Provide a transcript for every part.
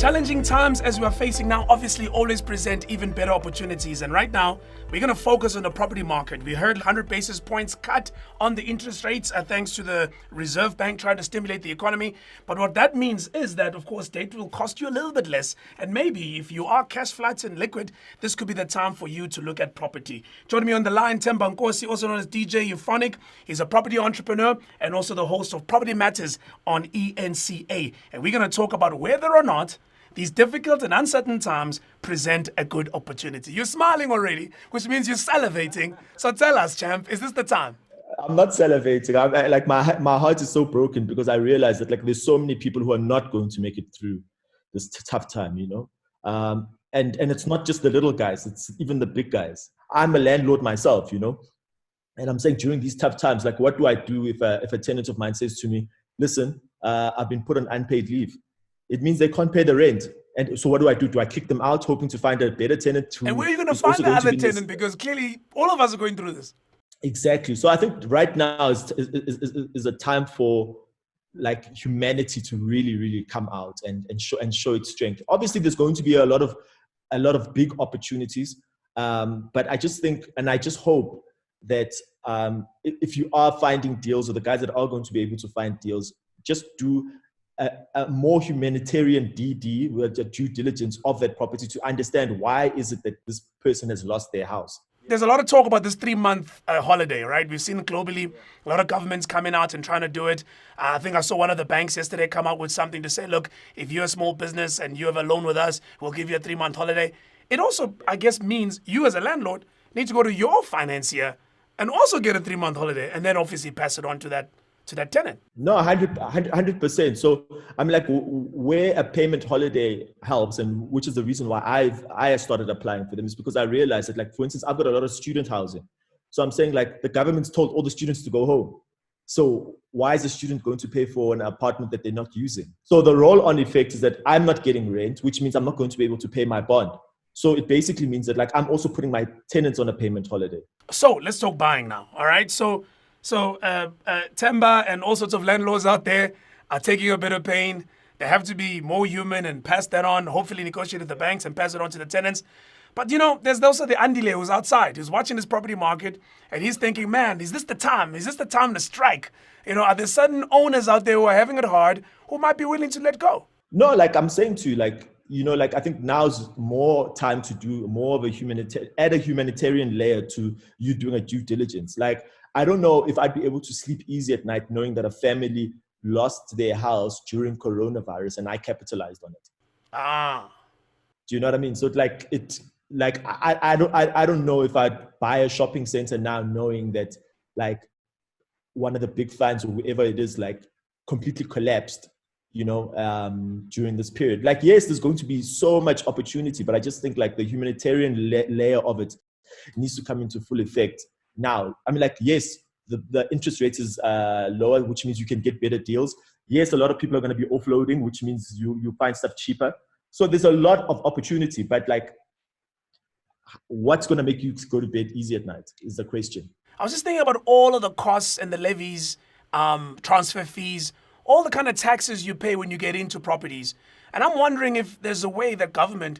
Challenging times as we are facing now obviously always present even better opportunities. And right now, we're going to focus on the property market. We heard 100 basis points cut on the interest rates thanks to the Reserve Bank trying to stimulate the economy. But what that means is that, of course, debt will cost you a little bit less. And maybe if you are cash flat and liquid, this could be the time for you to look at property. Joining me on the line, Themba Nkosi, also known as DJ Euphonik. He's a property entrepreneur and also the host of Property Matters on ENCA. And we're going to talk about whether or not these difficult and uncertain times present a good opportunity. You're smiling already, which means you're salivating. So tell us, champ, is this the time? I'm not salivating. My heart is so broken because I realize that there's so many people who are not going to make it through this tough time, and it's not just the little guys, it's even the big guys. I'm a landlord myself, and I'm saying during these tough times, what do I do if a tenant of mine says to me, listen, I've been put on unpaid leave? It means they can't pay the rent. And so what do? Do I kick them out, hoping to find a better tenant? And where are you going to find the other tenant? Because clearly all of us are going through this. Exactly. So I think right now is a time for humanity to really, really come out and show its strength. Obviously, there's going to be a lot of big opportunities. But I just think, and I just hope that if you are finding deals, or the guys that are going to be able to find deals, just do a more humanitarian DD with a due diligence of that property to understand why is it that this person has lost their house. There's a lot of talk about this 3-month holiday, right? We've seen globally a lot of governments coming out and trying to do it. I think I saw one of the banks yesterday come out with something to say, look, if you're a small business and you have a loan with us, we'll give you a 3-month holiday. It also, I guess, means you as a landlord need to go to your financier and also get a 3-month holiday and then obviously pass it on to that tenant. No, 100%. So I'm where a payment holiday helps, and which is the reason why I started applying for them, is because I realized that, for instance, I've got a lot of student housing. So I'm saying the government's told all the students to go home. So why is a student going to pay for an apartment that they're not using? So the roll-on effect is that I'm not getting rent, which means I'm not going to be able to pay my bond. So it basically means that I'm also putting my tenants on a payment holiday. So let's talk buying now. All right. So Themba and all sorts of landlords out there are taking a bit of pain. They have to be more human and pass that on, hopefully negotiate with the banks and pass it on to the tenants. But, there's also the Andile who's outside, who's watching this property market, and he's thinking, man, is this the time? Is this the time to strike? Are there certain owners out there who are having it hard who might be willing to let go? No, I'm saying to you, I think now's more time to do more of add a humanitarian layer to you doing a due diligence. I don't know if I'd be able to sleep easy at night knowing that a family lost their house during coronavirus and I capitalized on it. Do you know what I mean? So I don't know if I'd buy a shopping center now knowing that one of the big funds or whoever it is completely collapsed, during this period. Yes, there's going to be so much opportunity, but I just think the humanitarian layer of it needs to come into full effect now. Yes, the interest rate is lower, which means you can get better deals. Yes, a lot of people are going to be offloading, which means you find stuff cheaper. So there's a lot of opportunity, but what's going to make you go to bed easy at night is the question. I was just thinking about all of the costs and the levies, transfer fees, all the kind of taxes you pay when you get into properties. And I'm wondering if there's a way that government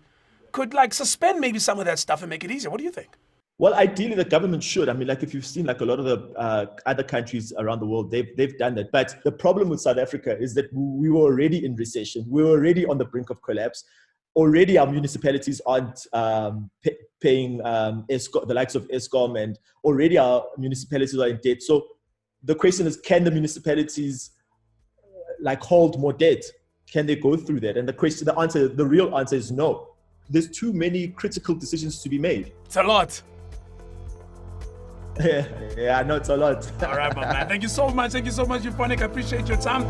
could suspend maybe some of that stuff and make it easier. What do you think? Well, ideally, the government should. If you've seen a lot of the other countries around the world, they've done that. But the problem with South Africa is that we were already in recession. We were already on the brink of collapse. Already, our municipalities aren't paying the likes of Eskom, and already our municipalities are in debt. So the question is, can the municipalities hold more debt? Can they go through that? And the real answer is no. There's too many critical decisions to be made. It's a lot. Yeah, I know it's a lot. All right, my man. Thank you so much. Thank you so much, Euphonik. I appreciate your time.